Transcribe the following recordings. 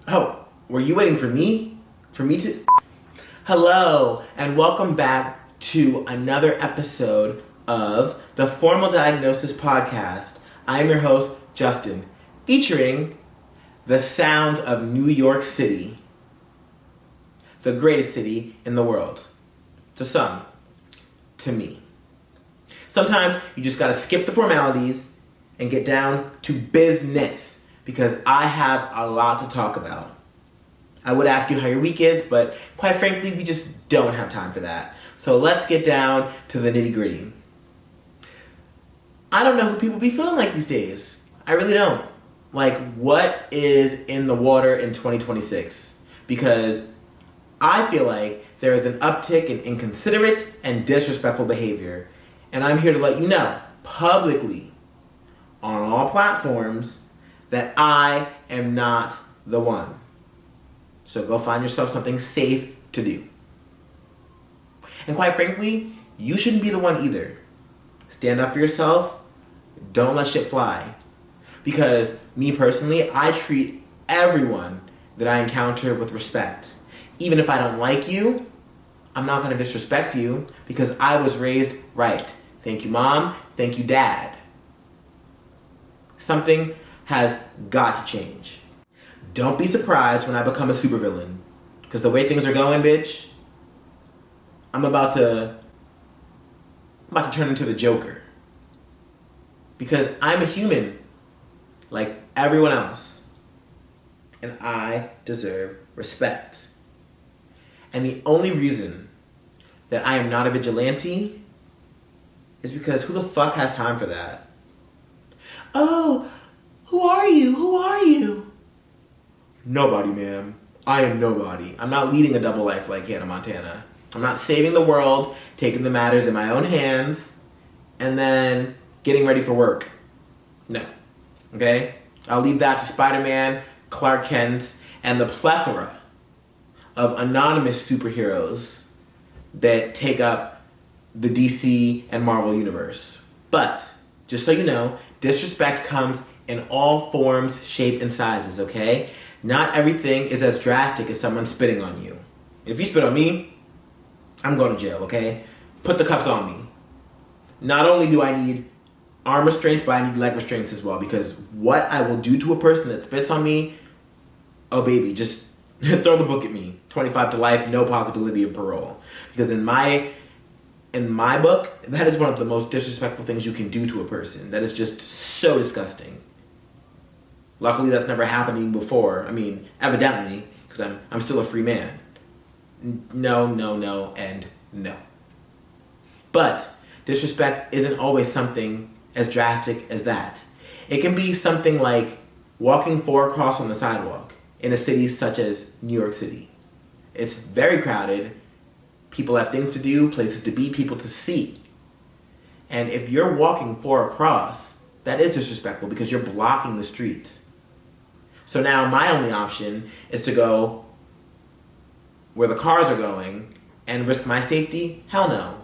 Oh, were you waiting for me? For me to... Hello, and welcome back to another episode of the Formal Diagnosis Podcast. I am your host, Justin, featuring the sound of New York City, the greatest city in the world. To some, to me. Sometimes you just gotta skip the formalities and get down to business, because I have a lot to talk about. I would ask you how your week is, but quite frankly, we just don't have time for that. So let's get down to the nitty gritty. I don't know who people be feeling like these days. I really don't. Like, what is in the water in 2026? Because I feel like there is an uptick in inconsiderate and disrespectful behavior. And I'm here to let you know, publicly, on all platforms, that I am not the one. So go find yourself something safe to do. And quite frankly, you shouldn't be the one either. Stand up for yourself. Don't let shit fly. Because me personally, I treat everyone that I encounter with respect. Even if I don't like you, I'm not going to disrespect you because I was raised right. Thank you, Mom. Thank you, Dad. Something has got to change. Don't be surprised when I become a supervillain. Because the way things are going, bitch, I'm about to turn into the Joker. Because I'm a human, like everyone else. And I deserve respect. And the only reason that I am not a vigilante is because who the fuck has time for that? Oh, who are you? Who are you? Nobody, ma'am. I am nobody. I'm not leading a double life like Hannah Montana. I'm not saving the world, taking the matters in my own hands, and then getting ready for work. No. Okay? I'll leave that to Spider-Man, Clark Kent, and the plethora of anonymous superheroes that take up the DC and Marvel universe. But, just so you know, disrespect comes in all forms, shape, and sizes, okay? Not everything is as drastic as someone spitting on you. If you spit on me, I'm going to jail, okay? Put the cuffs on me. Not only do I need arm restraints, but I need leg restraints as well, because what I will do to a person that spits on me, oh baby, just throw the book at me. 25 to life, no possibility of parole. Because in my book, that is one of the most disrespectful things you can do to a person. That is just so disgusting. Luckily, that's never happened to me before. I mean, evidently, because I'm still a free man. No, and no. But disrespect isn't always something as drastic as that. It can be something like walking 4 across on the sidewalk in a city such as New York City. It's very crowded. People have things to do, places to be, people to see. And if you're walking 4 across, that is disrespectful because you're blocking the streets. So now my only option is to go where the cars are going and risk my safety? Hell no.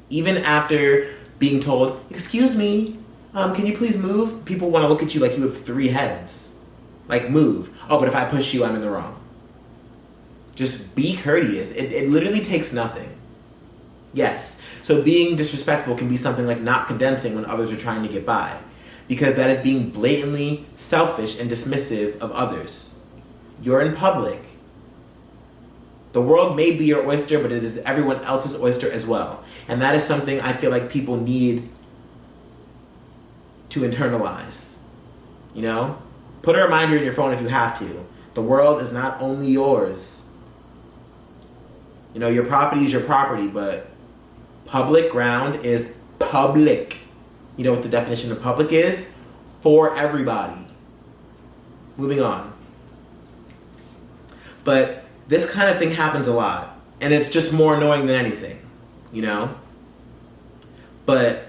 Even after being told, excuse me, can you please move? People want to look at you like you have 3 heads. Like, move. Oh, but if I push you, I'm in the wrong. Just be courteous. It literally takes nothing. Yes. So being disrespectful can be something like not condensing when others are trying to get by. Because that is being blatantly selfish and dismissive of others. You're in public. The world may be your oyster, but it is everyone else's oyster as well. And that is something I feel like people need to internalize. You know? Put a reminder in your phone if you have to. The world is not only yours. You know, your property is your property, but public ground is public. You know what the definition of public is? For everybody. Moving on. But this kind of thing happens a lot. And it's just more annoying than anything. You know? But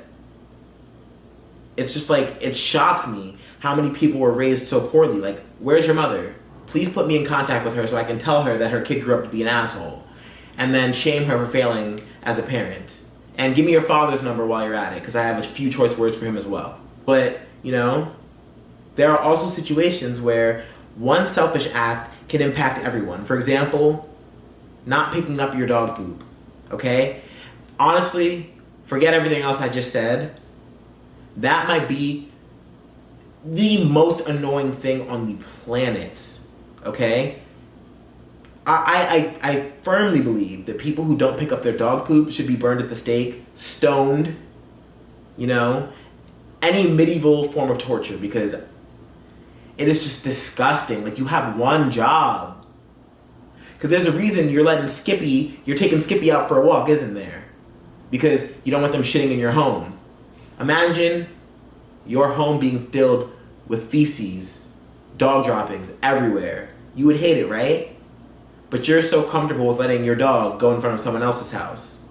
it's just like, it shocks me how many people were raised so poorly. Like, where's your mother? Please put me in contact with her so I can tell her that her kid grew up to be an asshole. And then shame her for failing as a parent. And give me your father's number while you're at it, because I have a few choice words for him as well. But, you know, there are also situations where one selfish act can impact everyone. For example, not picking up your dog poop, okay? Honestly, forget everything else I just said. That might be the most annoying thing on the planet, okay? I firmly believe that people who don't pick up their dog poop should be burned at the stake, stoned, you know, any medieval form of torture, because it is just disgusting. Like, you have one job. Because there's a reason you're taking Skippy out for a walk, isn't there? Because you don't want them shitting in your home. Imagine your home being filled with feces, dog droppings everywhere. You would hate it, right? But you're so comfortable with letting your dog go in front of someone else's house.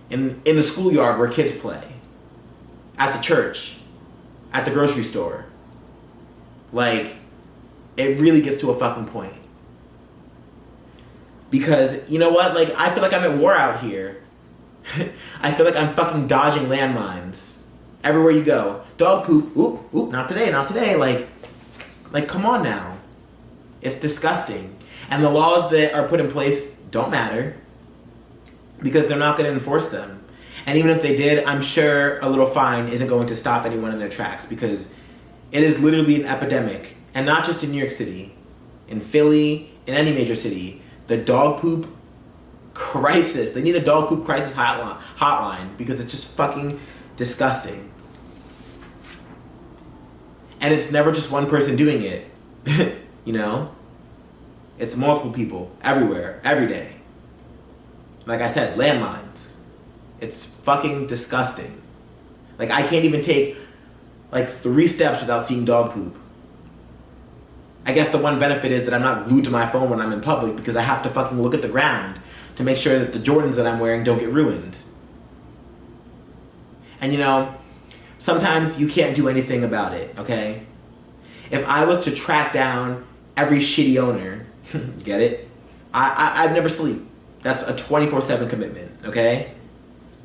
In the schoolyard where kids play. At the church. At the grocery store. Like, it really gets to a fucking point. Because, you know what? Like, I feel like I'm at war out here. I feel like I'm fucking dodging landmines. Everywhere you go. Dog poop. Oop, not today, not today. Like, come on now. It's disgusting. And the laws that are put in place don't matter. Because they're not going to enforce them. And even if they did, I'm sure a little fine isn't going to stop anyone in their tracks. Because it is literally an epidemic. And not just in New York City. In Philly, in any major city. The dog poop crisis. They need a dog poop crisis hotline. Because it's just fucking disgusting. And it's never just one person doing it. You know? It's multiple people. Everywhere. Every day. Like I said, landmines. It's fucking disgusting. Like, I can't even take, like, 3 steps without seeing dog poop. I guess the one benefit is that I'm not glued to my phone when I'm in public because I have to fucking look at the ground to make sure that the Jordans that I'm wearing don't get ruined. And you know, sometimes you can't do anything about it, okay? If I was to track down every shitty owner, get it? I'd never sleep. That's a 24/7 commitment, okay?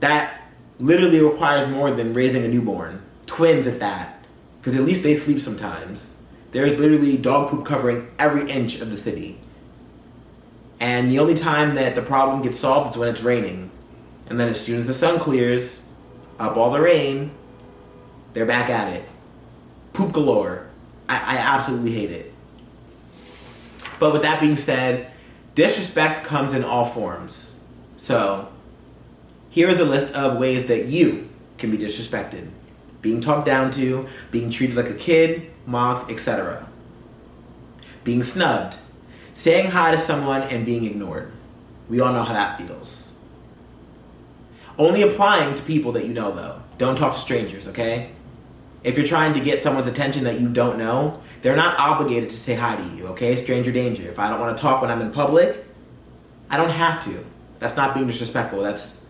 That literally requires more than raising a newborn. Twins at that. Because at least they sleep sometimes. There's literally dog poop covering every inch of the city. And the only time that the problem gets solved is when it's raining. And then as soon as the sun clears, up all the rain, they're back at it. Poop galore. I absolutely hate it. But with that being said, disrespect comes in all forms. So, here is a list of ways that you can be disrespected. Being talked down to, being treated like a kid, mocked, etc. Being snubbed. Saying hi to someone and being ignored. We all know how that feels. Only applying to people that you know, though. Don't talk to strangers, okay? If you're trying to get someone's attention that you don't know, they're not obligated to say hi to you, okay? Stranger danger. If I don't want to talk when I'm in public, I don't have to. That's not being disrespectful. That's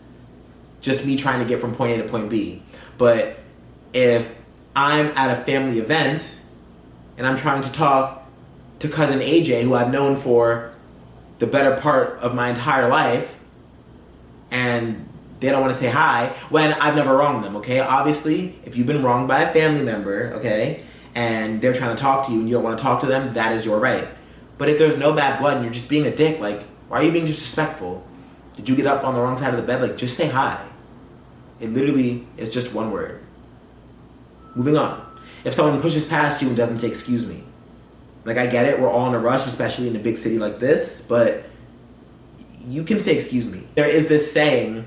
just me trying to get from point A to point B. But if I'm at a family event and I'm trying to talk to cousin AJ, who I've known for the better part of my entire life, and they don't want to say hi, when I've never wronged them, okay? Obviously, if you've been wronged by a family member, okay, and they're trying to talk to you and you don't want to talk to them, that is your right. But if there's no bad blood and you're just being a dick, like, why are you being disrespectful? Did you get up on the wrong side of the bed? Like, just say hi. It literally is just one word. Moving on. If someone pushes past you and doesn't say excuse me. Like, I get it, we're all in a rush, especially in a big city like this, but you can say excuse me. There is this saying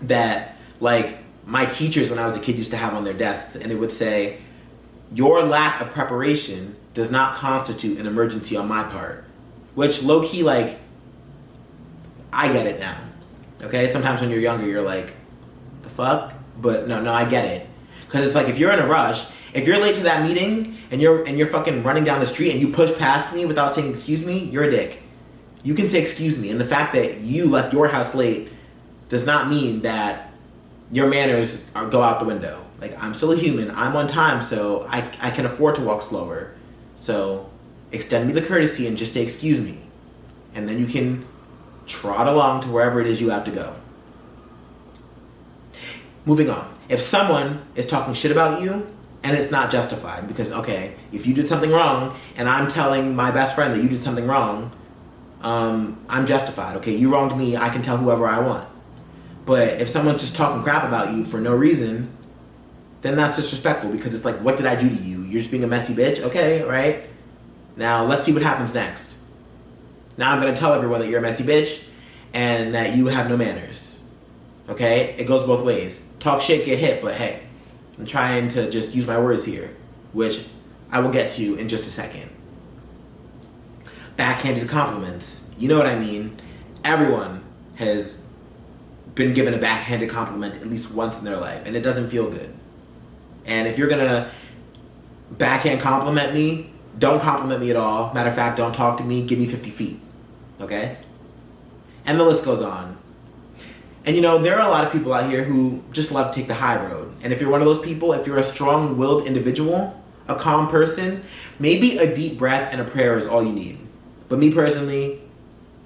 that, like, my teachers when I was a kid used to have on their desks, and it would say, your lack of preparation does not constitute an emergency on my part. Which, low-key, like, I get it now. Okay? Sometimes when you're younger, you're like, the fuck? But no, I get it. Because it's like, if you're in a rush, if you're late to that meeting, and you're fucking running down the street, and you push past me without saying excuse me, you're a dick. You can say excuse me, and the fact that you left your house late does not mean that your manners go out the window. Like, I'm still a human, I'm on time, so I can afford to walk slower. So, extend me the courtesy and just say excuse me. And then you can trot along to wherever it is you have to go. Moving on. If someone is talking shit about you, And it's not justified because, okay, if you did something wrong and I'm telling my best friend that you did something wrong, I'm justified. Okay, you wronged me, I can tell whoever I want. But if someone's just talking crap about you for no reason, then that's disrespectful because it's like, what did I do to you? You're just being a messy bitch? Okay, right? Now let's see what happens next. Now I'm gonna tell everyone that you're a messy bitch and that you have no manners. Okay? It goes both ways. Talk shit, get hit, but hey, I'm trying to just use my words here, which I will get to in just a second. Backhanded compliments. You know what I mean? Everyone has been given a backhanded compliment at least once in their life, and it doesn't feel good. And if you're gonna backhand compliment me, don't compliment me at all. Matter of fact, don't talk to me, give me 50 feet. Okay? And the list goes on. And you know, there are a lot of people out here who just love to take the high road. And if you're one of those people, if you're a strong-willed individual, a calm person, maybe a deep breath and a prayer is all you need. But me personally,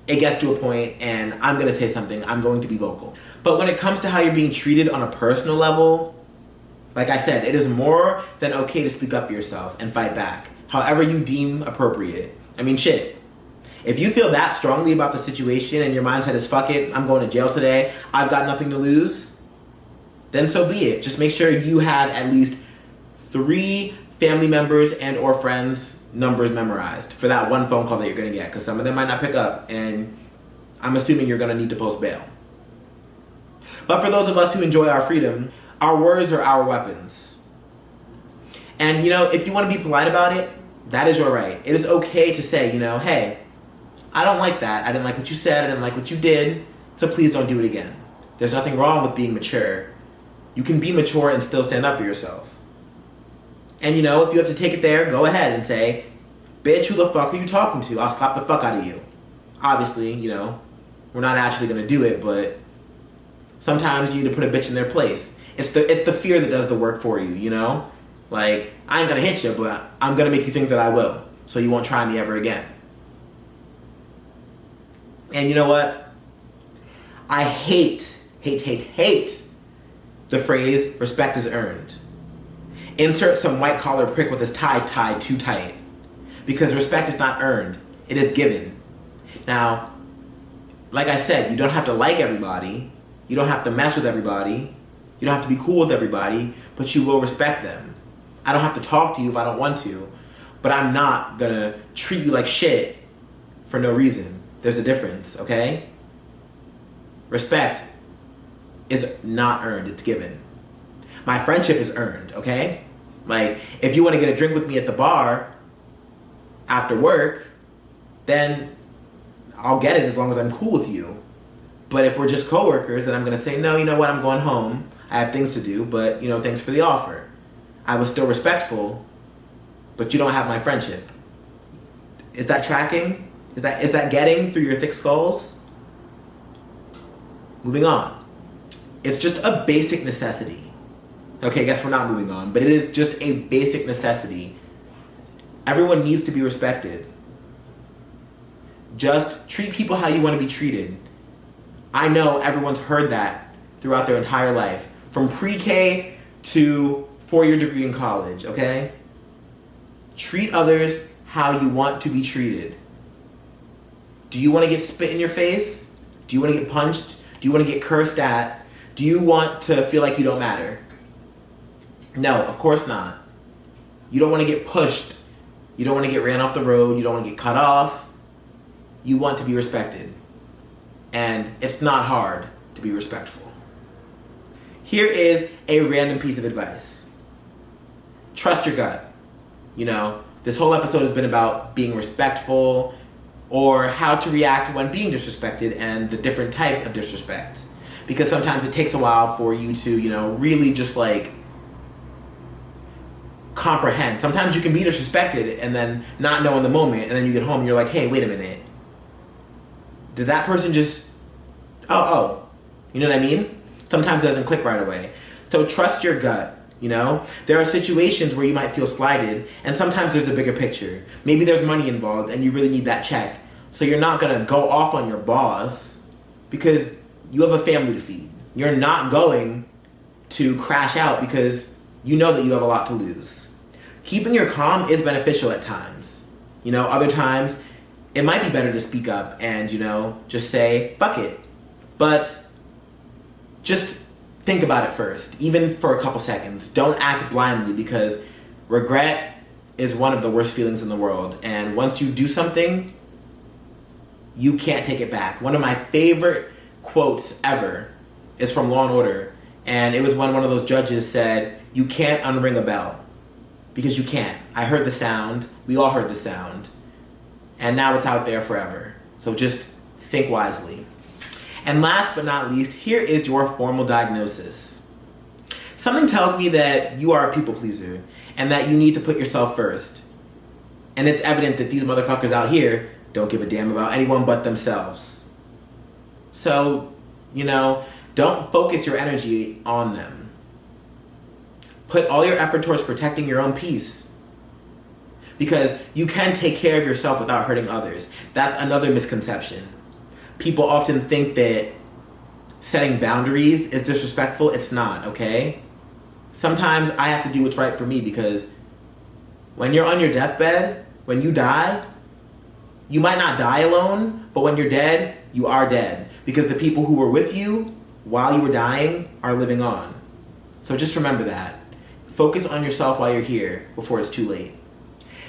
it gets to a point and I'm gonna say something, I'm going to be vocal. But when it comes to how you're being treated on a personal level, like I said, it is more than okay to speak up for yourself and fight back, however you deem appropriate. I mean, shit. If you feel that strongly about the situation and your mindset is fuck it, I'm going to jail today, I've got nothing to lose, then so be it. Just make sure you have at least 3 family members and or friends' numbers memorized for that one phone call that you're gonna get, because some of them might not pick up and I'm assuming you're gonna need to post bail. But for those of us who enjoy our freedom, our words are our weapons. And you know, if you want to be polite about it, that is your right. It is okay to say, you know, hey, I don't like that. I didn't like what you said. I didn't like what you did. So please don't do it again. There's nothing wrong with being mature. You can be mature and still stand up for yourself. And you know, if you have to take it there, go ahead and say, bitch, who the fuck are you talking to? I'll slap the fuck out of you. Obviously, you know, we're not actually gonna do it, but sometimes you need to put a bitch in their place. It's the fear that does the work for you, you know? Like, I ain't gonna hit you, but I'm gonna make you think that I will, so you won't try me ever again. And you know what? I hate the phrase, respect is earned. Insert some white collar prick with his tie tied too tight. Because respect is not earned, it is given. Now, like I said, you don't have to like everybody, you don't have to mess with everybody, you don't have to be cool with everybody, but you will respect them. I don't have to talk to you if I don't want to, but I'm not gonna treat you like shit for no reason. There's a difference, okay? Respect is not earned, it's given. My friendship is earned, okay? Like, if you want to get a drink with me at the bar after work, then I'll get it as long as I'm cool with you. But if we're just coworkers, then I'm gonna say, no, you know what, I'm going home. I have things to do, but, you know, thanks for the offer. I was still respectful, but you don't have my friendship. Is that tracking? Is that getting through your thick skulls? Moving on. It's just a basic necessity. Okay, I guess we're not moving on, but it is just a basic necessity. Everyone needs to be respected. Just treat people how you want to be treated. I know everyone's heard that throughout their entire life, from pre-K to 4-year degree in college, okay? Treat others how you want to be treated. Do you want to get spit in your face? Do you want to get punched? Do you want to get cursed at? Do you want to feel like you don't matter? No, of course not. You don't want to get pushed. You don't want to get ran off the road. You don't want to get cut off. You want to be respected. And it's not hard to be respectful. Here is a random piece of advice. Trust your gut. You know, this whole episode has been about being respectful or how to react when being disrespected and the different types of disrespect. Because sometimes it takes a while for you to, you know, really just like comprehend. Sometimes you can be disrespected and then not know in the moment, and then you get home and you're like, hey, wait a minute. Did that person just, oh, you know what I mean? Sometimes it doesn't click right away. So trust your gut, you know? There are situations where you might feel slighted, and sometimes there's a bigger picture. Maybe there's money involved and you really need that check. So you're not gonna go off on your boss because you have a family to feed. You're not going to crash out because you know that you have a lot to lose. Keeping your calm is beneficial at times. Other times, it might be better to speak up and, just say, fuck it. But just think about it first, even for a couple seconds. Don't act blindly, because regret is one of the worst feelings in the world. And once you do something, you can't take it back. One of my favorite quotes ever is from Law & Order. And it was when one of those judges said, you can't unring a bell. Because you can't. I heard the sound. We all heard the sound. And now it's out there forever. So just think wisely. And last but not least, here is your formal diagnosis. Something tells me that you are a people pleaser and that you need to put yourself first. And it's evident that these motherfuckers out here don't give a damn about anyone but themselves. So, don't focus your energy on them. Put all your effort towards protecting your own peace. Because you can take care of yourself without hurting others. That's another misconception. People often think that setting boundaries is disrespectful. It's not, okay? Sometimes I have to do what's right for me, because when you're on your deathbed, when you die, you might not die alone, but when you're dead, you are dead. Because the people who were with you while you were dying are living on. So just remember that. Focus on yourself while you're here before it's too late.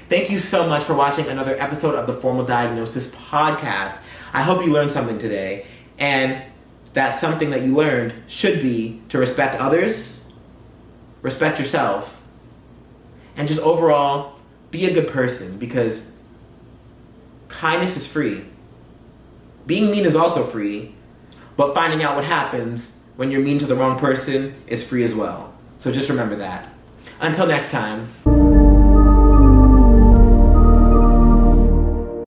Thank you so much for watching another episode of the Formal Diagnosis Podcast. I hope you learned something today, and that something that you learned should be to respect others, respect yourself, and just overall be a good person, because kindness is free. Being mean is also free, but finding out what happens when you're mean to the wrong person is free as well. So just remember that. Until next time.